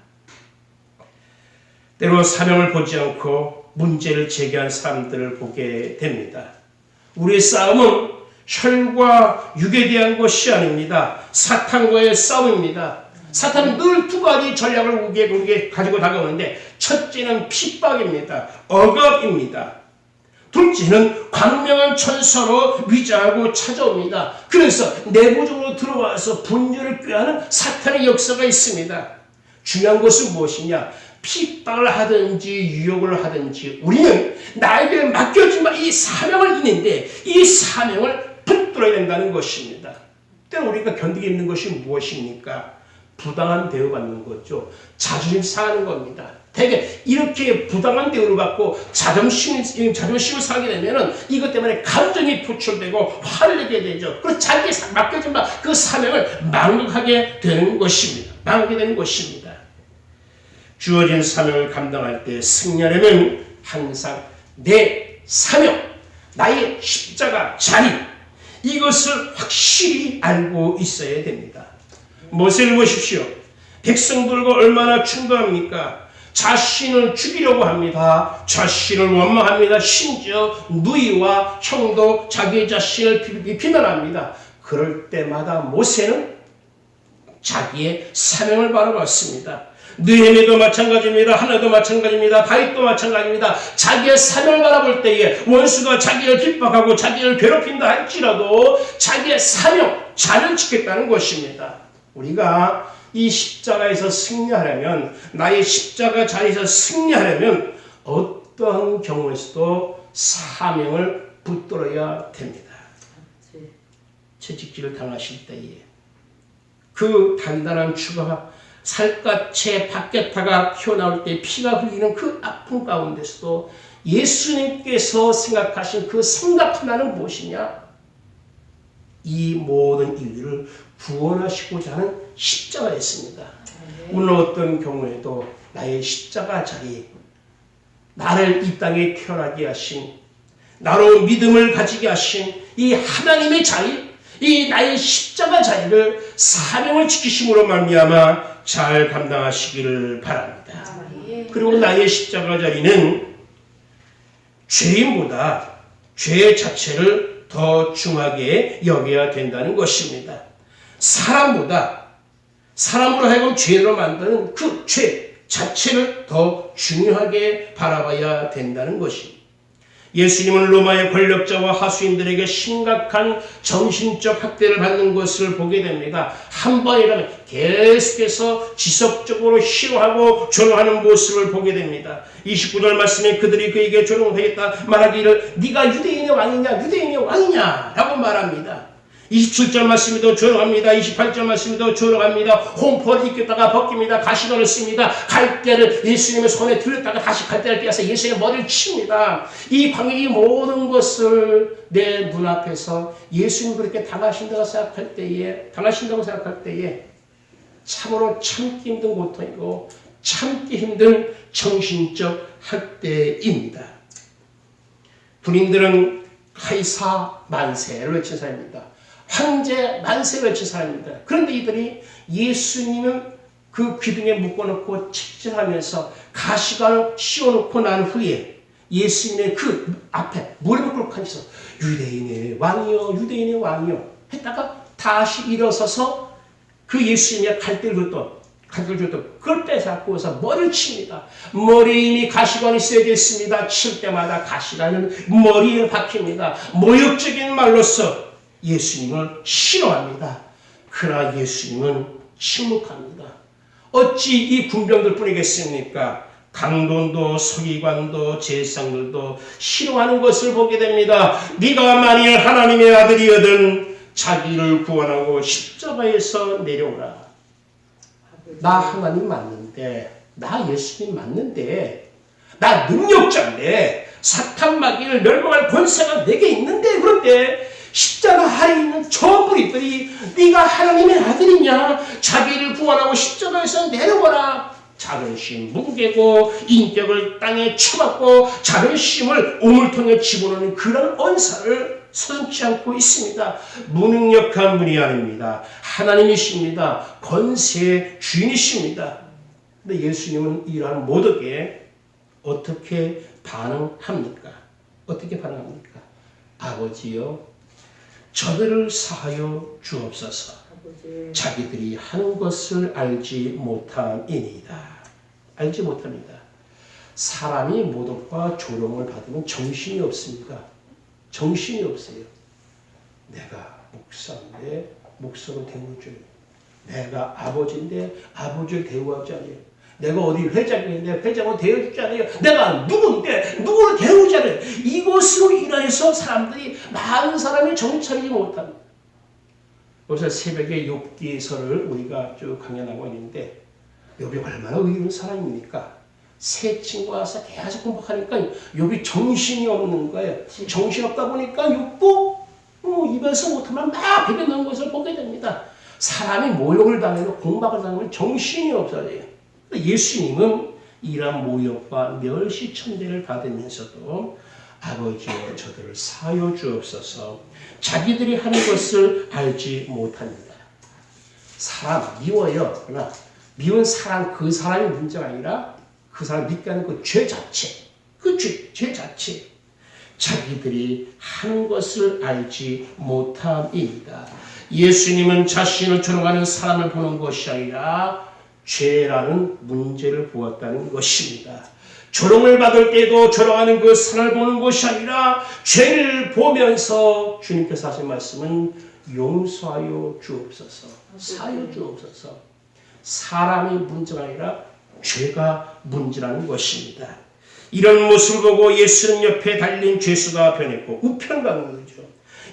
때로 사명을 보지 않고 문제를 제기한 사람들을 보게 됩니다. 우리의 싸움은 혈과 육에 대한 것이 아닙니다. 사탄과의 싸움입니다. 사탄은 늘 두 가지 전략을 우리에게 가지고 다가오는데, 첫째는 핍박입니다. 억압입니다. 둘째는 광명한 천사로 위장하고 찾아옵니다. 그래서 내부적으로 들어와서 분열을 꾀하는 사탄의 역사가 있습니다. 중요한 것은 무엇이냐? 핍박을 하든지 유혹을 하든지 우리는 나에게 맡겨진 이 사명을 있는데 이 사명을 붙들어야 된다는 것입니다. 때로 우리가 견디기 힘든 것이 무엇입니까? 부당한 대우받는 거죠. 자존심 상하는 겁니다. 대개 이렇게 부당한 대우를 받고 자존심을 상하게 되면은 이것 때문에 감정이 표출되고 화를 내게 되죠. 그래서 자기에게 맡겨진 그 사명을 망각하게 되는 것입니다. 망하게 되는 것입니다. 주어진 사명을 감당할 때 승리하려면 항상 내 사명, 나의 십자가 자리, 이것을 확실히 알고 있어야 됩니다. 모세를 보십시오. 백성들과 얼마나 충돌합니까? 자신을 죽이려고 합니다. 자신을 원망합니다. 심지어 누이와 형도 자기 자신을 비난합니다. 그럴 때마다 모세는 자기의 사명을 바라봤습니다. 느헤미도 마찬가지입니다. 하나도 마찬가지입니다. 다윗도 마찬가지입니다. 자기의 사명을 바라볼 때에 원수가 자기를 핍박하고 자기를 괴롭힌다 할지라도 자기의 사명, 자를 지켰다는 것입니다. 우리가 이 십자가에서 승리하려면, 나의 십자가 자리에서 승리하려면 어떠한 경우에서도 사명을 붙들어야 됩니다. 채찍질을 당하실 때에 그 단단한 추가 살갗에 박개타가 튀어나올 때 피가 흘리는 그 아픔 가운데서도 예수님께서 생각하신 그 생각 하나는 무엇이냐? 이 모든 인류를 구원하시고자 하는 십자가였습니다. 오늘 어떤 경우에도 나의 십자가 자리, 나를 이 땅에 태어나게 하신, 나로 믿음을 가지게 하신 이 하나님의 자리, 이 나의 십자가 자리를 사명을 지키심으로 말미암아 잘 감당하시기를 바랍니다. 그리고 나의 십자가 자리는 죄인보다 죄 자체를 더 중하게 여겨야 된다는 것입니다. 사람으로 하여금 죄로 만드는 그 죄 자체를 더 중요하게 바라봐야 된다는 것입니다. 예수님은 로마의 권력자와 하수인들에게 심각한 정신적 학대를 받는 것을 보게 됩니다. 한 번이라면 계속해서 지속적으로 싫어하고 조롱하는 모습을 보게 됩니다. 29절 말씀에 그들이 그에게 조롱하겠다 말하기를 네가 유대인의 왕이냐 라고 말합니다. 27절 말씀에도 조롱합니다. 28절 말씀에도 조롱합니다. 홍포를 입겠다가 벗깁니다. 가시관을 씁니다. 갈대를 예수님의 손에 들렸다가 다시 갈대를 떼어서 예수님의 머리를 칩니다. 이 모든 것을 내 눈앞에서 예수님 그렇게 당하신다고 생각할 때에 참으로 참기 힘든 고통이고 참기 힘든 정신적 학대입니다. 군인들은 카이사 만세를 외친 사람입니다. 황제 만세를 외친 사람입니다. 그런데 이들이 예수님은 그 기둥에 묶어놓고 칙질하면서 가시관을 씌워놓고 난 후에 예수님의 그 앞에 무릎을 꿇고 앉아서 유대인의 왕이요 했다가 다시 일어서서 그 예수님의 갈대를 줬던 그걸 뺏어갖고서 머리를 칩니다. 머리에 이미 가시관이 쇠되었습니다. 칠 때마다 가시관은 머리에 박힙니다. 모욕적인 말로서 예수님을 싫어합니다. 그러나 예수님은 침묵합니다. 어찌 이 군병들 뿐이겠습니까? 강돈도 서기관도 제사장들도 싫어하는 것을 보게 됩니다. 네가 만일 하나님의 아들이거든 자기를 구원하고 십자가에서 내려오라. 나 하나님 맞는데, 나 예수님 맞는데, 나 능력자인데, 사탄 마귀를 멸망할 권세가 내게 있는데, 그런데 십자가 하에 있는 저 무리들이 네가 하나님의 아들이냐? 자기를 구원하고 십자가에서 내려오라. 자존심 뭉개고 인격을 땅에 쳐박고 자존심을 우물통에 집어넣는 그런 언사를 서슴지 않고 있습니다. 무능력한 분이 아닙니다. 하나님이십니다. 권세의 주인이십니다. 근데 예수님은 이러한 모독에 어떻게 반응합니까? 어떻게 반응합니까? 아버지여 저들을 사하여 주옵소서. 자기들이 하는 것을 알지 못함이니이다. 알지 못합니다. 사람이 모독과 조롱을 받으면 정신이 없습니다. 정신이 없어요. 내가 목사인데 목사로 대우해줘요. 내가 아버지인데 아버지를 대우하지 않아요. 내가 어디 회장인데 회장을 대우하지 않아요. 내가 누군데 누구를 대우하지 않아요. 이것으로 인하여서 사람들이 많은 사람이 정찰하지 못합니다. 그래서 새벽에 욥기서를 우리가 쭉 강연하고 있는데 욥이 얼마나 의로운 사람입니까? 새 친구가 와서 계속 공부하니까 욥이 정신이 없는 거예요. 정신 없다 보니까 욥도 입에서 못하면 막 베겨 넣은 것을 보게 됩니다. 사람이 모욕을 당하고 공박을 당하면 정신이 없어져요. 예수님은 이러한 모욕과 멸시천대를 받으면서도 아버지여 저들을 사하여 주옵소서. 자기들이 하는 것을 알지 못합니다. 사람 미워요. 그러나 미운 사람 그 사람이 문제가 아니라 그 사람 믿게 하는 그 죄 자체, 그 죄 자체. 자기들이 하는 것을 알지 못함입니다. 예수님은 자신을 조롱하는 사람을 보는 것이 아니라 죄라는 문제를 보았다는 것입니다. 조롱을 받을 때도 조롱하는 그 사람을 보는 것이 아니라 죄를 보면서 주님께서 하신 말씀은 용서하여 주옵소서. 사하여 주옵소서. 사람이 문제가 아니라 죄가 문제라는 것입니다. 이런 모습을 보고 예수님 옆에 달린 죄수가 변했고 우편가는 거죠.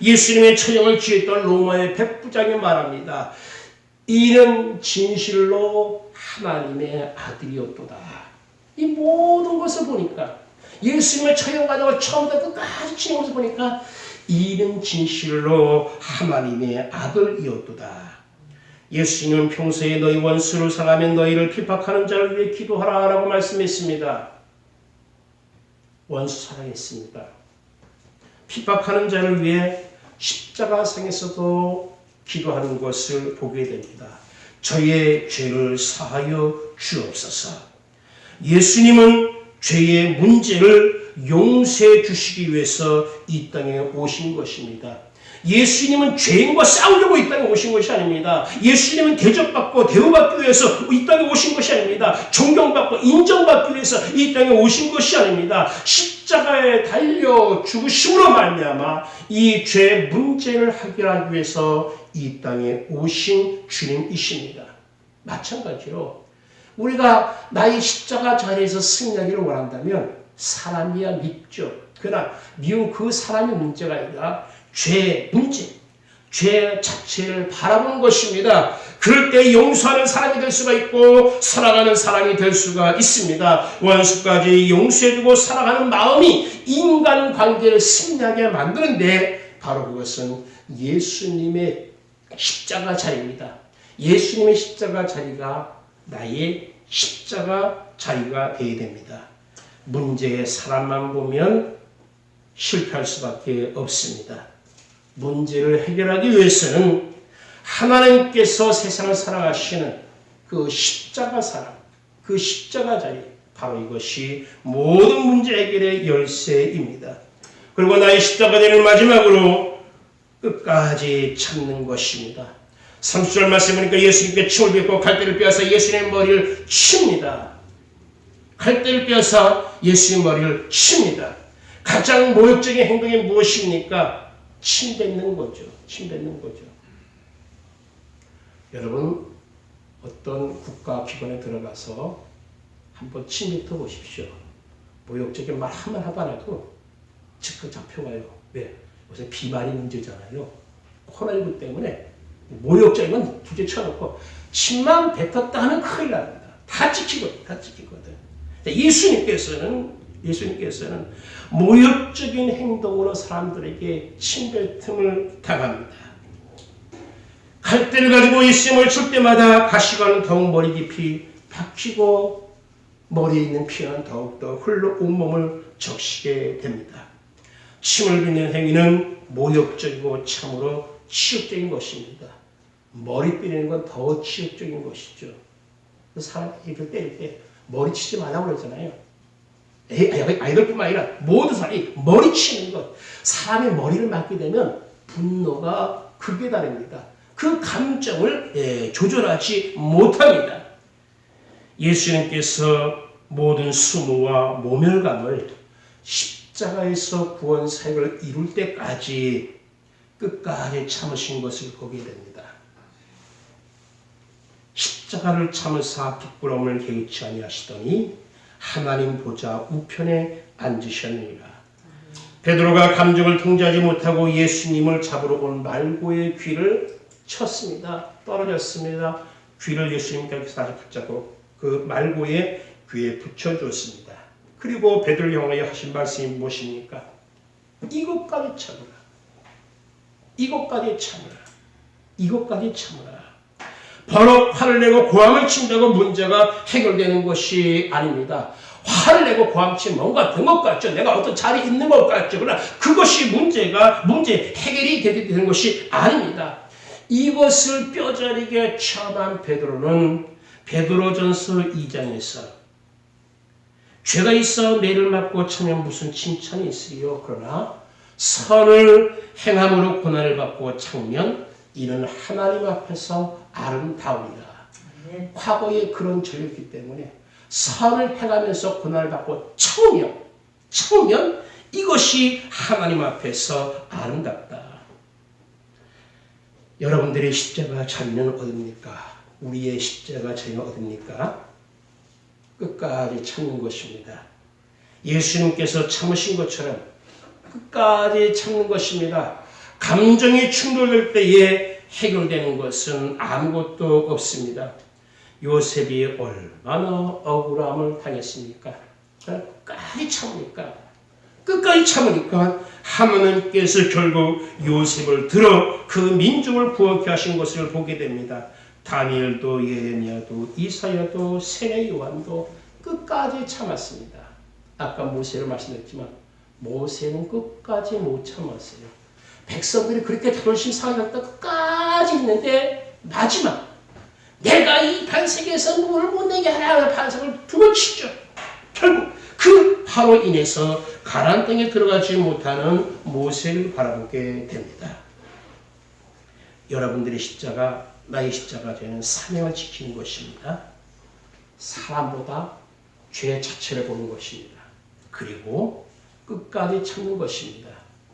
예수님의 처형을 지었던 로마의 백부장이 말합니다. 이는 진실로 하나님의 아들이었도다. 이 모든 것을 보니까 예수님의 처형 과정을 처음부터 끝까지 치는 것을 보니까 이는 진실로 하나님의 아들이었도다. 예수님은 평소에 너희 원수를 사랑하면 너희를 핍박하는 자를 위해 기도하라 라고 말씀했습니다. 원수 사랑했습니다. 핍박하는 자를 위해 십자가상에서도 기도하는 것을 보게 됩니다. 저의 죄를 사하여 주옵소서. 예수님은 죄의 문제를 용서해 주시기 위해서 이 땅에 오신 것입니다. 예수님은 죄인과 싸우려고 이 땅에 오신 것이 아닙니다. 예수님은 대접받고 대우받기 위해서 이 땅에 오신 것이 아닙니다. 존경받고 인정받기 위해서 이 땅에 오신 것이 아닙니다. 십자가에 달려 죽으심으로 말미암아 이 죄 문제를 해결하기 위해서 이 땅에 오신 주님이십니다. 마찬가지로 우리가 나의 십자가 자리에서 승리하기를 원한다면 사람이야 밉죠. 그러나 미운 그 사람의 문제가 아니라 죄 문제, 죄 자체를 바라보는 것입니다. 그럴 때 용서하는 사람이 될 수가 있고 사랑하는 사람이 될 수가 있습니다. 원수까지 용서해주고 사랑하는 마음이 인간관계를 승리하게 만드는데 바로 그것은 예수님의 십자가 자리입니다. 예수님의 십자가 자리가 나의 십자가 자리가 되어야 됩니다. 문제의 사람만 보면 실패할 수밖에 없습니다. 문제를 해결하기 위해서는 하나님께서 세상을 사랑하시는 그 십자가 사랑, 그 십자가 자리, 바로 이것이 모든 문제 해결의 열쇠입니다. 그리고 나의 십자가 자리를 마지막으로 끝까지 찾는 것입니다. 30절 말씀 보니까 예수님께 침을 뱉고 갈대를 빼앗아 예수님의 머리를 칩니다. 갈대를 빼앗아 예수님의 머리를 칩니다. 가장 모욕적인 행동이 무엇입니까? 침 뱉는 거죠. 침 뱉는 거죠. 여러분 어떤 국가기관에 들어가서 한번 침 뱉어 보십시오. 모욕적인 말 한번 하더라도 즉刻잡혀가요. 왜? 요새 비만이 문제잖아요. 코로나19 때문에 모욕적인 건 두개 쳐놓고 침만 뱉었다 하면 큰일 납니다. 다 찍히거든. 예수님께서는 모욕적인 행동으로 사람들에게 침뱉음을 당합니다. 갈대를 가지고 예수님을 칠 때마다 가시관은 더욱 머리 깊이 박히고 머리에 있는 피는 더욱더 흘러 온몸을 적시게 됩니다. 침을 뱉는 행위는 모욕적이고 참으로 치욕적인 것입니다. 머리 때리는 건 더 치욕적인 것이죠. 사람 이렇게 때릴 때 머리 치지 말라고 그러잖아요. 아이들뿐만 아니라 모든 사람이 머리치는 것. 사람의 머리를 맞게 되면 분노가 극에 달합니다. 그 감정을 조절하지 못합니다. 예수님께서 모든 수모와 모멸감을 십자가에서 구원 사역을 이룰 때까지 끝까지 참으신 것을 보게 됩니다. 십자가를 참으사 부끄러움을 개의치 아니하시더니 하나님 보좌 우편에 앉으셨느니라. 베드로가 감정을 통제하지 못하고 예수님을 잡으러 온 말고의 귀를 쳤습니다. 떨어졌습니다. 귀를 예수님께서 다시 붙잡고 그 말고의 귀에 붙여주었습니다. 그리고 베드로 형에 하신 말씀이 무엇입니까? 이것까지 참으라. 이것까지 참으라. 이것까지 참으라. 바로 화를 내고 고함을 친다고 문제가 해결되는 것이 아닙니다. 화를 내고 고함치면 뭔가 된 것 같죠. 내가 어떤 자리에 있는 것 같죠. 그러나 그것이 문제 해결이 되는 것이 아닙니다. 이것을 뼈저리게 체험한 베드로는 베드로전서 2장에서 죄가 있어 매를 맞고 차면 무슨 칭찬이 있으리요. 그러나 선을 행함으로 고난을 받고 참으면 이는 하나님 앞에서 아름다우리라. 과거에 그런 적이었기 때문에 선을 행하면서 고난을 받고 참으면 이것이 하나님 앞에서 아름답다. 여러분들의 십자가 자리는 어딥니까? 우리의 십자가 자리는 어딥니까? 끝까지 참는 것입니다. 예수님께서 참으신 것처럼 끝까지 참는 것입니다. 감정이 충돌될 때에 해결되는 것은 아무것도 없습니다. 요셉이 얼마나 억울함을 당했습니까? 끝까지 참으니까 하나님께서 결국 요셉을 들어 그 민족을 구원케 하신 것을 보게 됩니다. 다니엘도 예레미야도 이사야도 세례 요한도 끝까지 참았습니다. 아까 모세를 말씀드렸지만 모세는 끝까지 못 참았어요. 백성들이 그렇게 자존심 상하겠다 끝까지 있는데 마지막 내가 이 반석에서 누구를 못 내게 하라 반석을 두번 치죠. 결국 그 화로 인해서 가나안 땅에 들어가지 못하는 모세를 바라보게 됩니다. 여러분들의 십자가, 나의 십자가 되는 사명을 지키는 것입니다. 사람보다 죄 자체를 보는 것입니다. 그리고 끝까지 참는 것입니다.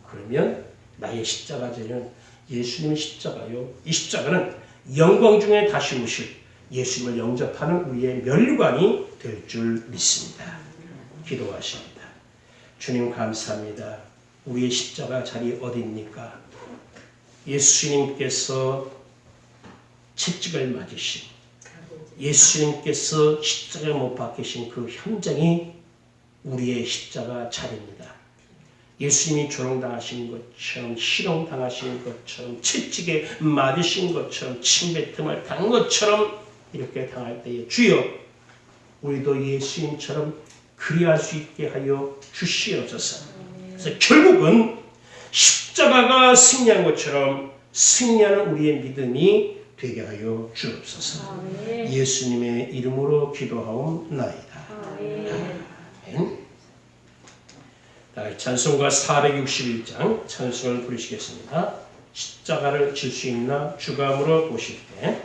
그러면 나의 십자가 되는 예수님의 십자가요. 이 십자가는 영광 중에 다시 오실 예수님을 영접하는 우리의 면류관이 될 줄 믿습니다. 기도하십니다. 주님 감사합니다. 우리의 십자가 자리 어디입니까? 예수님께서 채찍을 맞으신 예수님께서 십자가에 못 박히신 그 현장이 우리의 십자가 자리입니다. 예수님이 조롱당하신 것처럼 희롱당하신 것처럼 채찍에 맞으신 것처럼 침뱉음을 당한 것처럼 이렇게 당할 때에 주여 우리도 예수님처럼 그리할 수 있게 하여 주시옵소서. 그래서 결국은 십자가가 승리한 것처럼 승리하는 우리의 믿음이 되게 하여 주옵소서. 예수님의 이름으로 기도하옵나이다. 아멘. 찬송가 461장 찬송을 부르시겠습니다. 십자가를 질 수 있나 주감으로 보실 때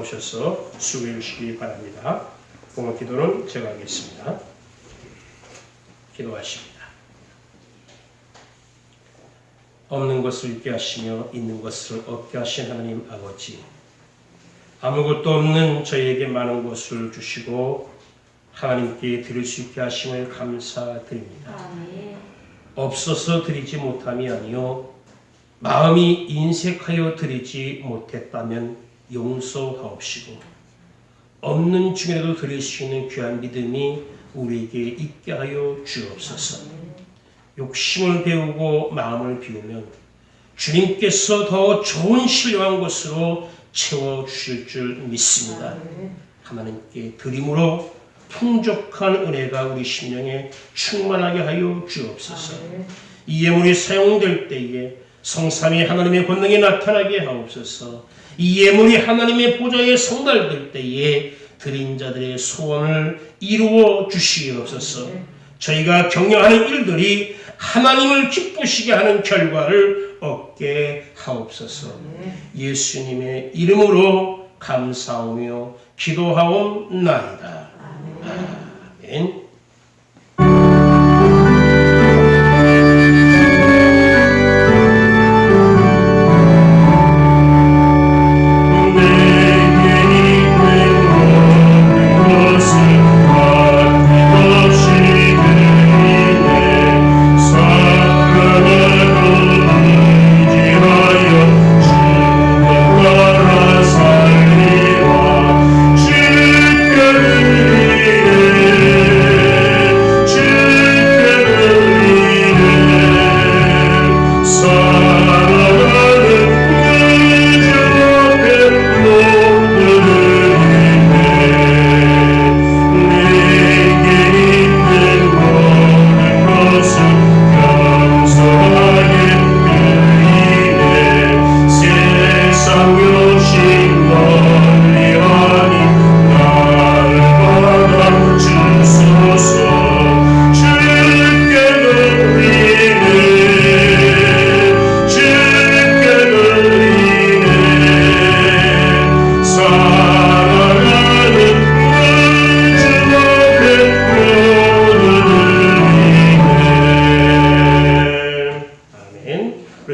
나오셔서 수고해 주시기 바랍니다. 봉헌 기도는 제가 하겠습니다. 기도하십니다. 없는 것을 있게 하시며 있는 것을 얻게 하신 하나님 아버지, 아무것도 없는 저희에게 많은 것을 주시고 하나님께 드릴 수 있게 하심을 감사드립니다. 없어서 드리지 못함이 아니요 마음이 인색하여 드리지 못했다면 용서하옵시고 없는 중에라도 드릴 수 있는 귀한 믿음이 우리에게 있게 하여 주옵소서. 욕심을 배우고 마음을 비우면 주님께서 더 좋은 신령한 것으로 채워주실 줄 믿습니다. 하나님께 드림으로 풍족한 은혜가 우리 심령에 충만하게 하여 주옵소서. 이 예물이 사용될 때에 성삼위 하나님의 권능이 나타나게 하옵소서. 이 예물이 하나님의 보좌에 성달될 때에 드린 자들의 소원을 이루어 주시옵소서. 저희가 경영하는 일들이 하나님을 기쁘시게 하는 결과를 얻게 하옵소서. 예수님의 이름으로 감사하며 기도하옵나이다. 아멘.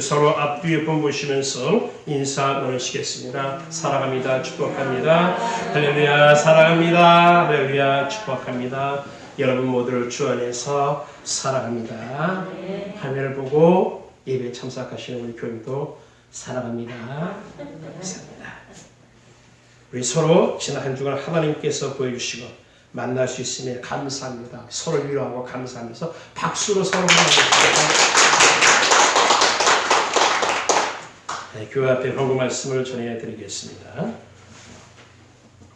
서로 앞뒤에 번 보시면서 인사 나누시겠습니다. 사랑합니다. 축복합니다. 할렐루야. 사랑합니다. 할렐루야. 축복합니다. 여러분 모두를 주 안에서 사랑합니다. 화면을 보고 예배에 참석하시는 우리 교인도 사랑합니다. 감사합니다. 우리 서로 지난 한 주간 하나님께서 보여주시고 만날 수 있음에 감사합니다. 서로 위로하고 감사하면서 박수로 서로 만나겠습니다. 네, 교회 앞에 헌금 말씀을 전해드리겠습니다.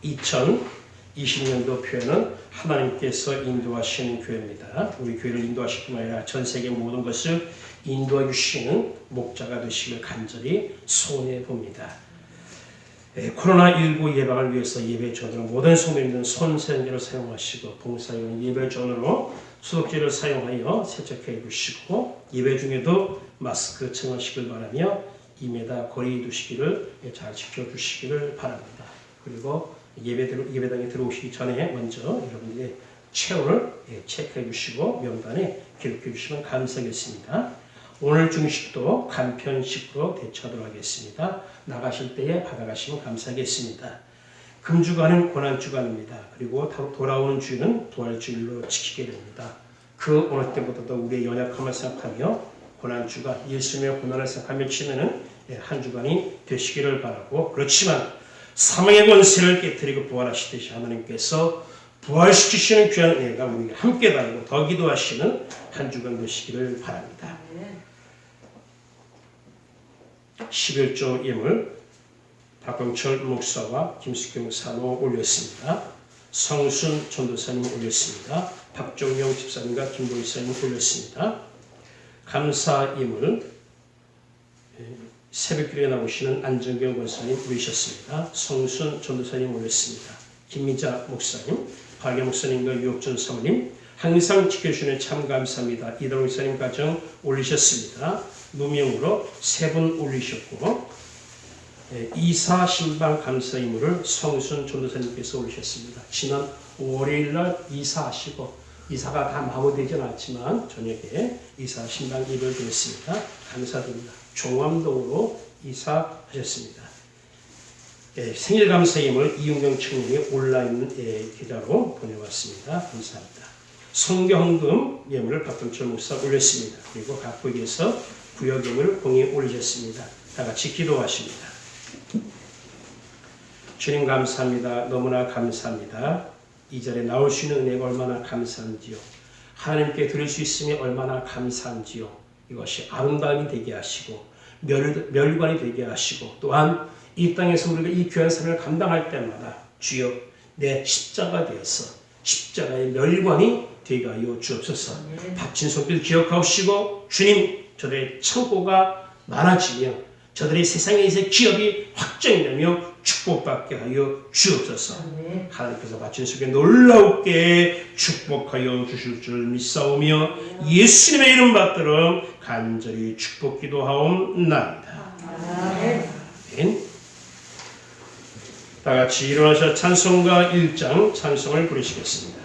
2020년도 표에는 하나님께서 인도하시는 교회입니다. 우리 교회를 인도하실 뿐만 아니라 전 세계 모든 것을 인도해 주시는 목자가 되시길 간절히 소원해 봅니다. 코로나19 예방을 위해서 예배 전으로 모든 성도님들은 손세정제를 사용하시고 봉사위원 예배 전으로 소독제를 사용하여 세척해 주시고 예배 중에도 마스크 착용하시길 바라며 2m 거리 두시기를 잘 지켜주시기를 바랍니다. 그리고 예배당에 들어오시기 전에 먼저 여러분들의 체온을 체크해 주시고 명단에 기록해 주시면 감사하겠습니다. 오늘 중식도 간편식으로 대처하도록 하겠습니다. 나가실 때에 받아가시면 감사하겠습니다. 금주간은 고난주간입니다. 그리고 돌아오는 주일은 부활주일로 지키게 됩니다. 그 어느 때보다도 우리의 연약함을 생각하며 고난주가 예수님의 고난을 생각하며 치는 한 주간이 되시기를 바라고, 그렇지만 사망의 권세를 깨뜨리고 부활하시듯이 하나님께서 부활시키시는 귀한 은혜가 우리에게 함께 다니고 더 기도하시는 한 주간 되시기를 바랍니다. 11조 예물 박광철 목사와 김숙경 사모 올렸습니다. 성순 전도사님 올렸습니다. 박종영 집사님과 김보희 사님 올렸습니다. 감사 예물 새벽기도에 나오시는 안정경 권사님 올리셨습니다. 성순 전도사님 올렸습니다. 김미자 목사님, 박예 목사님과 유옥전 사모님 항상 지켜주시는 참 감사합니다. 이달 목사님 가정 올리셨습니다. 누명으로 3분 올리셨고 이사 신방 감사 인물을 성순 전도사님께서 오셨습니다. 지난 월요일날 이사하시고 이사가 다 마무리되지는 않지만 저녁에 이사 신방 예배를 드렸습니다. 감사드립니다. 종암동으로 이사하셨습니다. 생일 감사 예물 이윤경 청년이 온라인 계좌로 보내왔습니다. 감사합니다. 성경헌금 예물을 박동철 목사 올렸습니다. 그리고 각국에서 구역 예물을 공에 올리셨습니다. 다 같이 기도하십니다. 주님 감사합니다. 너무나 감사합니다. 이 자리에 나올 수 있는 은혜가 얼마나 감사한지요. 하나님께 드릴 수 있음이 얼마나 감사한지요. 이것이 아름다움이 되게 하시고 멸관이 되게 하시고 또한 이 땅에서 우리가 이 귀한 삶을 감당할 때마다 주여 내 십자가 되어서 십자가의 멸관이 되게 하여 주옵소서. 바친 손길 기억하시고 주님 저들의 창고가 많아지며 저들의 세상에서 기업이 확정되며 축복받게 하여 주옵소서. 하나님께서 바친 속에 놀라우게 축복하여 주실 줄 믿사오며 예수님의 이름 받들어 간절히 축복 기도하옵나이다. 아멘. 다 같이 일어나셔 찬송가 1장 찬송을 부르시겠습니다.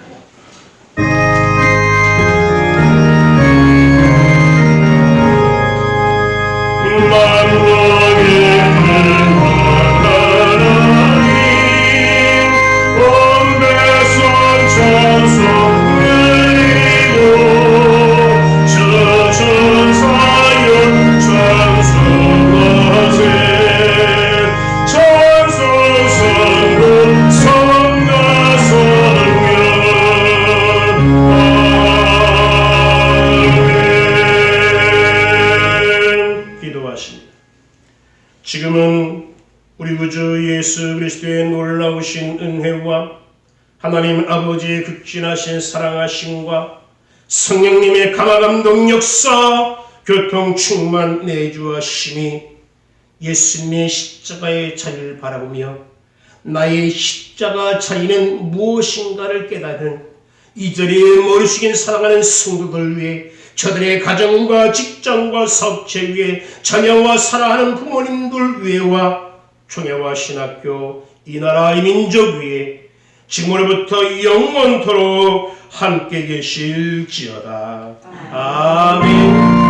지금은 우리 구주 예수 그리스도의 놀라우신 은혜와 하나님 아버지의 극진하신 사랑하심과 성령님의 감화감동 역사 교통 충만 내주하심이 예수님의 십자가의 자리를 바라보며 나의 십자가 자리는 무엇인가를 깨닫는 이 자리에 머리 숙인 사랑하는 성도들 위해 저들의 가정과 직장과 사업체 위에 자녀와 사랑하는 부모님들 위에와 총회와 신학교 이 나라 이 민족 위에 지금으로부터 영원토록 함께 계실지어다. 아멘.